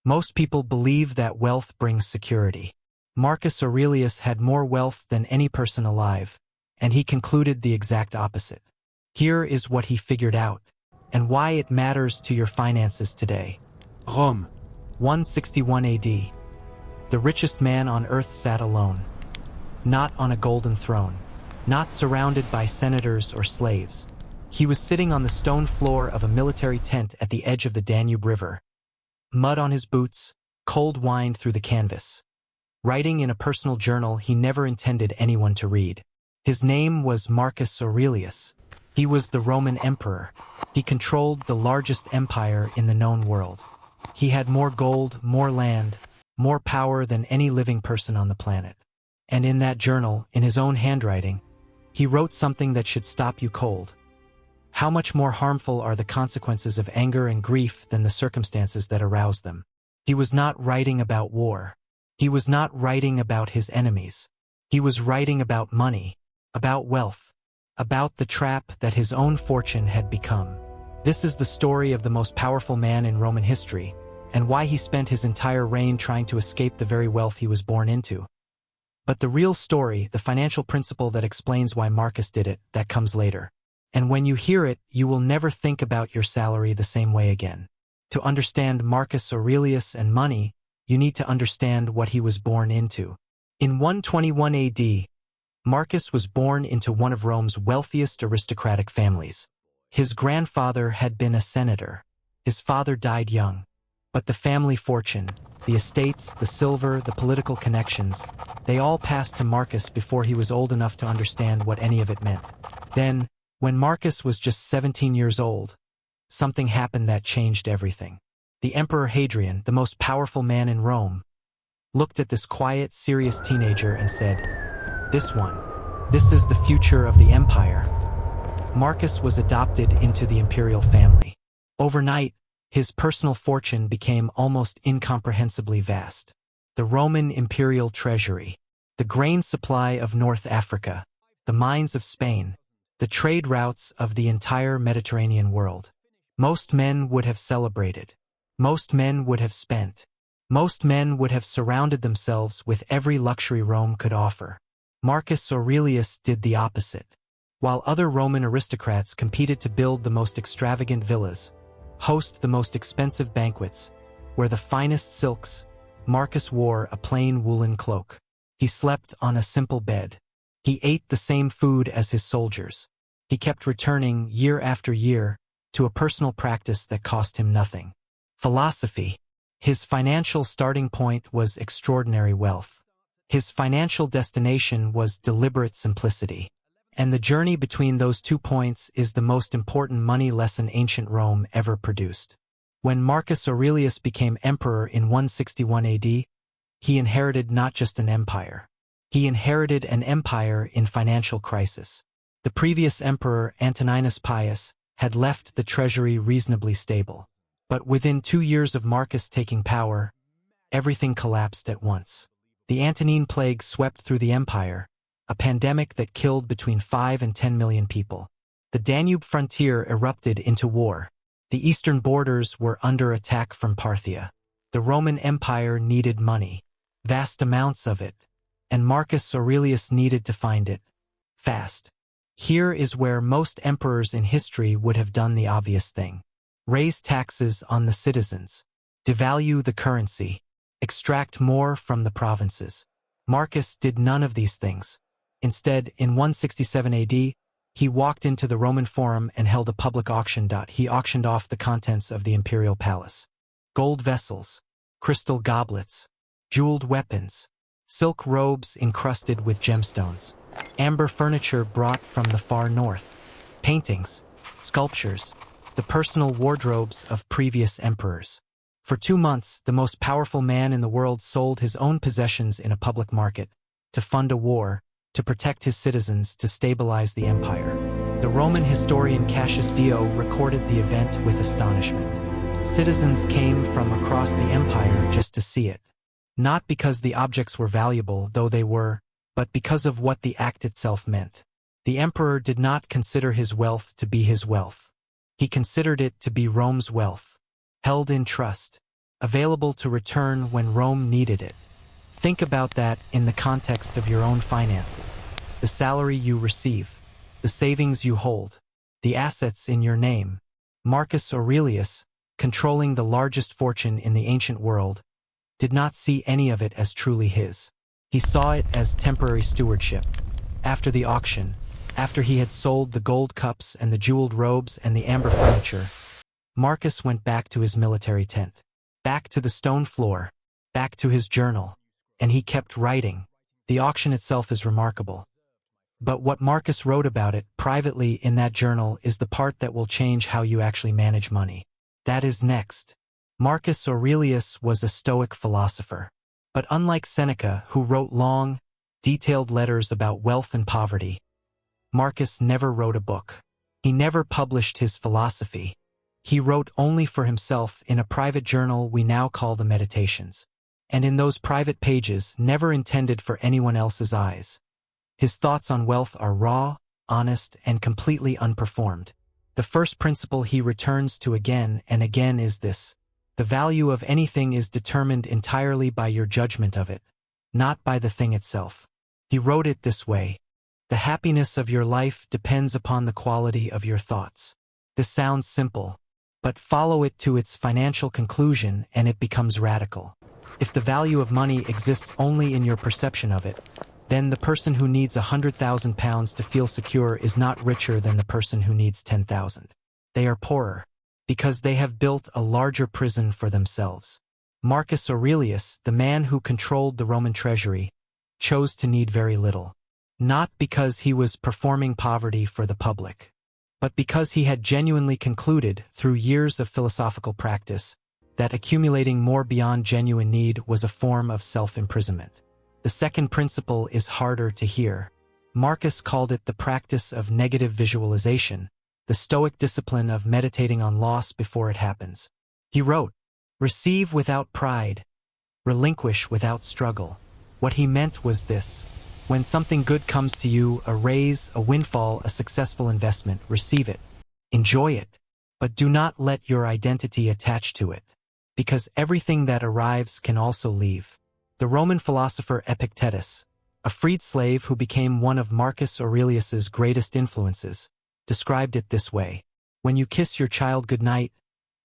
Most people believe that wealth brings security. Marcus Aurelius had more wealth than any person alive, and he concluded the exact opposite. Here is what he figured out, and why it matters to your finances today. Rome. 161 AD. The richest man on earth sat alone, not on a golden throne, not surrounded by senators or slaves. He was sitting on the stone floor of a military tent at the edge of the Danube River. Mud on his boots, cold whined through the canvas. Writing in a personal journal he never intended anyone to read. His name was Marcus Aurelius. He was the Roman emperor. He controlled the largest empire in the known world. He had more gold, more land, more power than any living person on the planet. And in that journal, in his own handwriting, he wrote something that should stop you cold. How much more harmful are the consequences of anger and grief than the circumstances that arouse them? He was not writing about war. He was not writing about his enemies. He was writing about money, about wealth, about the trap that his own fortune had become. This is the story of the most powerful man in Roman history, and why he spent his entire reign trying to escape the very wealth he was born into. But the real story, the financial principle that explains why Marcus did it, that comes later. And when you hear it, you will never think about your salary the same way again. To understand Marcus Aurelius and money, you need to understand what he was born into. In 121 AD, Marcus was born into one of Rome's wealthiest aristocratic families. His grandfather had been a senator. His father died young. But the family fortune, the estates, the silver, the political connections, they all passed to Marcus before he was old enough to understand what any of it meant. Then, when Marcus was just 17 years old, something happened that changed everything. The Emperor Hadrian, the most powerful man in Rome, looked at this quiet, serious teenager and said, This is the future of the empire." Marcus was adopted into the imperial family. Overnight, his personal fortune became almost incomprehensibly vast. The Roman imperial treasury, the grain supply of North Africa, the mines of Spain, the trade routes of the entire Mediterranean world. Most men would have celebrated. Most men would have spent. Most men would have surrounded themselves with every luxury Rome could offer. Marcus Aurelius did the opposite. While other Roman aristocrats competed to build the most extravagant villas, host the most expensive banquets, wear the finest silks, Marcus wore a plain woolen cloak. He slept on a simple bed. He ate the same food as his soldiers. He kept returning year after year to a personal practice that cost him nothing. Philosophy. His financial starting point was extraordinary wealth. His financial destination was deliberate simplicity. And the journey between those 2 points is the most important money lesson ancient Rome ever produced. When Marcus Aurelius became emperor in 161 AD, he inherited not just an empire. He inherited an empire in financial crisis. The previous emperor, Antoninus Pius, had left the treasury reasonably stable. But within 2 years of Marcus taking power, everything collapsed at once. The Antonine Plague swept through the empire, a pandemic that killed between 5 and 10 million people. The Danube frontier erupted into war. The eastern borders were under attack from Parthia. The Roman Empire needed money, vast amounts of it, and Marcus Aurelius needed to find it, fast. Here is where most emperors in history would have done the obvious thing. Raise taxes on the citizens, devalue the currency, extract more from the provinces. Marcus did none of these things. Instead, in 167 AD, he walked into the Roman Forum and held a public auction. He auctioned off the contents of the imperial palace. Gold vessels, crystal goblets, jeweled weapons, silk robes encrusted with gemstones, amber furniture brought from the far north, paintings, sculptures, the personal wardrobes of previous emperors. For 2 months, the most powerful man in the world sold his own possessions in a public market, to fund a war, to protect his citizens, to stabilize the empire. The Roman historian Cassius Dio recorded the event with astonishment. Citizens came from across the empire just to see it. Not because the objects were valuable, though they were, but because of what the act itself meant. The emperor did not consider his wealth to be his wealth. He considered it to be Rome's wealth, held in trust, available to return when Rome needed it. Think about that in the context of your own finances. The salary you receive, the savings you hold, the assets in your name. Marcus Aurelius, controlling the largest fortune in the ancient world, did not see any of it as truly his. He saw it as temporary stewardship. After the auction, after he had sold the gold cups and the jeweled robes and the amber furniture, Marcus went back to his military tent, back to the stone floor, back to his journal, and he kept writing. The auction itself is remarkable. But what Marcus wrote about it privately in that journal is the part that will change how you actually manage money. That is next. Marcus Aurelius was a Stoic philosopher. But unlike Seneca, who wrote long, detailed letters about wealth and poverty, Marcus never wrote a book. He never published his philosophy. He wrote only for himself in a private journal we now call the Meditations. And in those private pages, never intended for anyone else's eyes. His thoughts on wealth are raw, honest, and completely unperformed. The first principle he returns to again and again is this: the value of anything is determined entirely by your judgment of it, not by the thing itself. He wrote it this way: the happiness of your life depends upon the quality of your thoughts. This sounds simple, but follow it to its financial conclusion and it becomes radical. If the value of money exists only in your perception of it, then the person who needs £100,000 to feel secure is not richer than the person who needs 10,000. They are poorer, because they have built a larger prison for themselves. Marcus Aurelius, the man who controlled the Roman treasury, chose to need very little. Not because he was performing poverty for the public, but because he had genuinely concluded, through years of philosophical practice, that accumulating more beyond genuine need was a form of self-imprisonment. The second principle is harder to hear. Marcus called it the practice of negative visualization, the Stoic discipline of meditating on loss before it happens. He wrote, "Receive without pride, relinquish without struggle." What he meant was this: when something good comes to you, a raise, a windfall, a successful investment, receive it, enjoy it, but do not let your identity attach to it, because everything that arrives can also leave. The Roman philosopher Epictetus, a freed slave who became one of Marcus Aurelius's greatest influences, described it this way: when you kiss your child goodnight,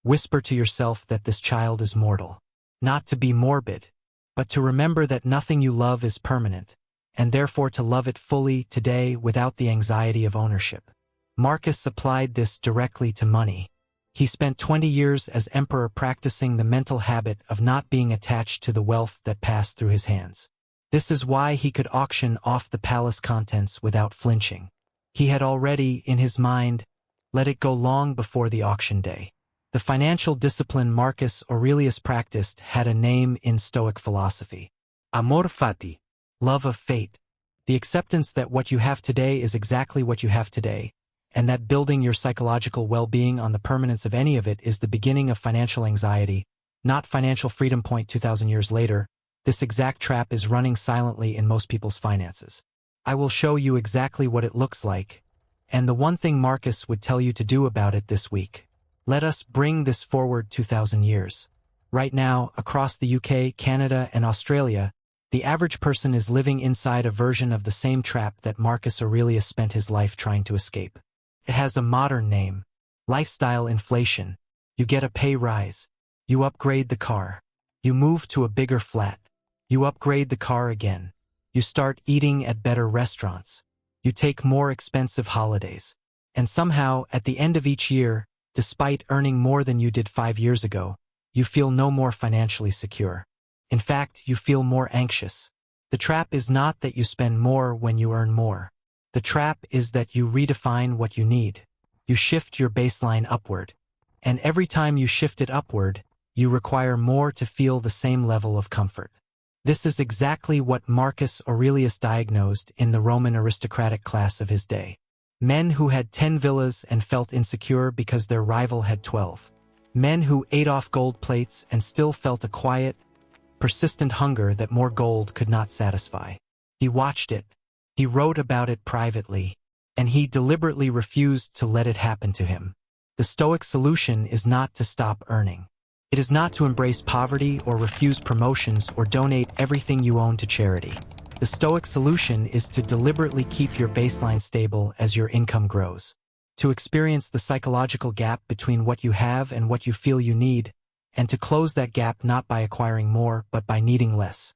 whisper to yourself that this child is mortal. Not to be morbid, but to remember that nothing you love is permanent, and therefore to love it fully today without the anxiety of ownership. Marcus applied this directly to money. He spent 20 years as emperor practicing the mental habit of not being attached to the wealth that passed through his hands. This is why he could auction off the palace contents without flinching. He had already, in his mind, let it go long before the auction day. The financial discipline Marcus Aurelius practiced had a name in Stoic philosophy: amor fati, love of fate, the acceptance that what you have today is exactly what you have today, and that building your psychological well-being on the permanence of any of it is the beginning of financial anxiety, not financial freedom. 2,000 years later, this exact trap is running silently in most people's finances. I will show you exactly what it looks like, and the one thing Marcus would tell you to do about it this week. Let us bring this forward 2,000 years. Right now, across the UK, Canada, and Australia, the average person is living inside a version of the same trap that Marcus Aurelius spent his life trying to escape. It has a modern name: lifestyle inflation. You get a pay rise. You upgrade the car. You move to a bigger flat. You upgrade the car again. You start eating at better restaurants. You take more expensive holidays. And somehow, at the end of each year, despite earning more than you did 5 years ago, you feel no more financially secure. In fact, you feel more anxious. The trap is not that you spend more when you earn more. The trap is that you redefine what you need. You shift your baseline upward. And every time you shift it upward, you require more to feel the same level of comfort. This is exactly what Marcus Aurelius diagnosed in the Roman aristocratic class of his day. Men who had 10 villas and felt insecure because their rival had 12. Men who ate off gold plates and still felt a quiet, persistent hunger that more gold could not satisfy. He watched it. He wrote about it privately, and he deliberately refused to let it happen to him. The Stoic solution is not to stop earning. It is not to embrace poverty or refuse promotions or donate everything you own to charity. The Stoic solution is to deliberately keep your baseline stable as your income grows. To experience the psychological gap between what you have and what you feel you need, and to close that gap not by acquiring more but by needing less.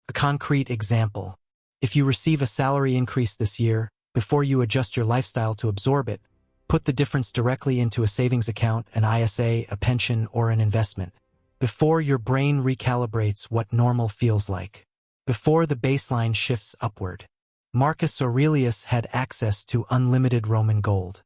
A concrete example. If you receive a salary increase this year, before you adjust your lifestyle to absorb it, put the difference directly into a savings account, an ISA, a pension, or an investment. Before your brain recalibrates what normal feels like. Before the baseline shifts upward. Marcus Aurelius had access to unlimited Roman gold.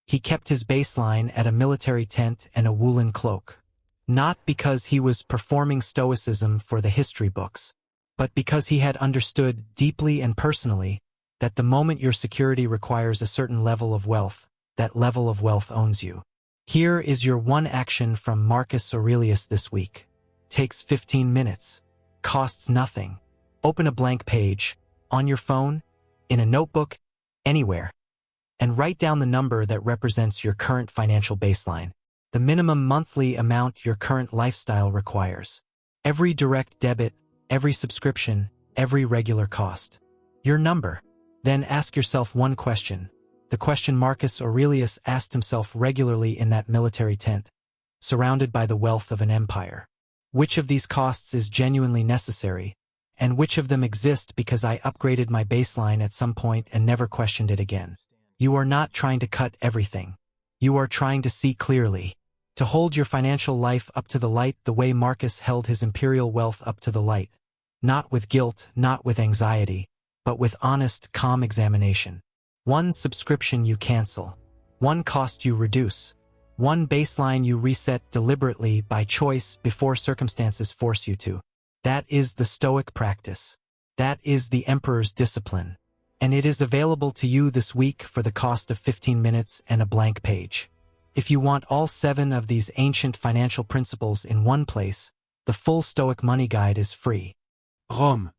He kept his baseline at a military tent and a woolen cloak. Not because he was performing Stoicism for the history books, but because he had understood deeply and personally that the moment your security requires a certain level of wealth, that level of wealth owns you. Here is your one action from Marcus Aurelius this week. Takes 15 minutes. Costs nothing. Open a blank page, on your phone, in a notebook, anywhere, and write down the number that represents your current financial baseline, the minimum monthly amount your current lifestyle requires. Every direct debit, every subscription, every regular cost. Your number. Then ask yourself one question, the question Marcus Aurelius asked himself regularly in that military tent, surrounded by the wealth of an empire. Which of these costs is genuinely necessary? And which of them exist because I upgraded my baseline at some point and never questioned it again? You are not trying to cut everything. You are trying to see clearly, to hold your financial life up to the light the way Marcus held his imperial wealth up to the light. Not with guilt, not with anxiety, but with honest, calm examination. One subscription you cancel. One cost you reduce. One baseline you reset deliberately by choice before circumstances force you to. That is the Stoic practice. That is the Emperor's discipline. And it is available to you this week for the cost of 15 minutes and a blank page. If you want all 7 of these ancient financial principles in one place, the full Stoic money guide is free. Rome.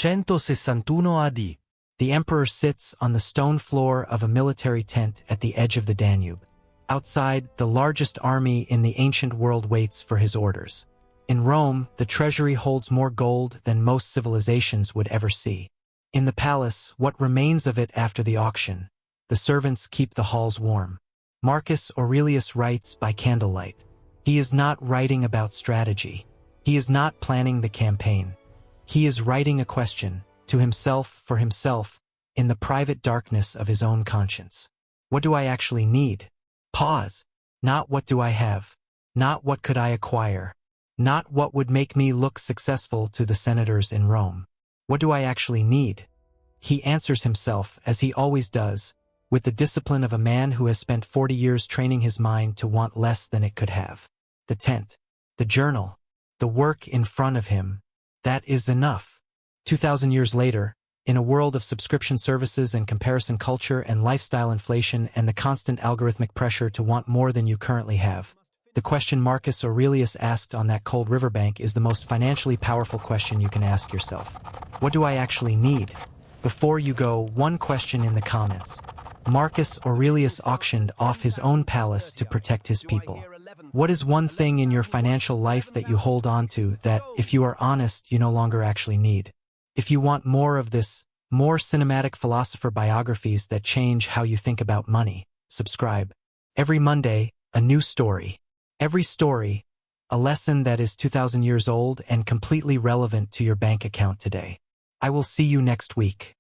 161 AD. The Emperor sits on the stone floor of a military tent at the edge of the Danube. Outside, the largest army in the ancient world waits for his orders. In Rome, the treasury holds more gold than most civilizations would ever see. In the palace, what remains of it after the auction, the servants keep the halls warm. Marcus Aurelius writes by candlelight. He is not writing about strategy. He is not planning the campaign. He is writing a question, to himself, for himself, in the private darkness of his own conscience. What do I actually need? Pause. Not what do I have. Not what could I acquire. Not what would make me look successful to the senators in Rome. What do I actually need? He answers himself, as he always does, with the discipline of a man who has spent 40 years training his mind to want less than it could have. The tent, the journal, the work in front of him, that is enough. 2,000 years later, in a world of subscription services and comparison culture and lifestyle inflation and the constant algorithmic pressure to want more than you currently have, the question Marcus Aurelius asked on that cold riverbank is the most financially powerful question you can ask yourself. What do I actually need? Before you go, one question in the comments. Marcus Aurelius auctioned off his own palace to protect his people. What is one thing in your financial life that you hold on to that, if you are honest, you no longer actually need? If you want more of this, more cinematic philosopher biographies that change how you think about money, subscribe. Every Monday, a new story. Every story, a lesson that is 2,000 years old and completely relevant to your bank account today. I will see you next week.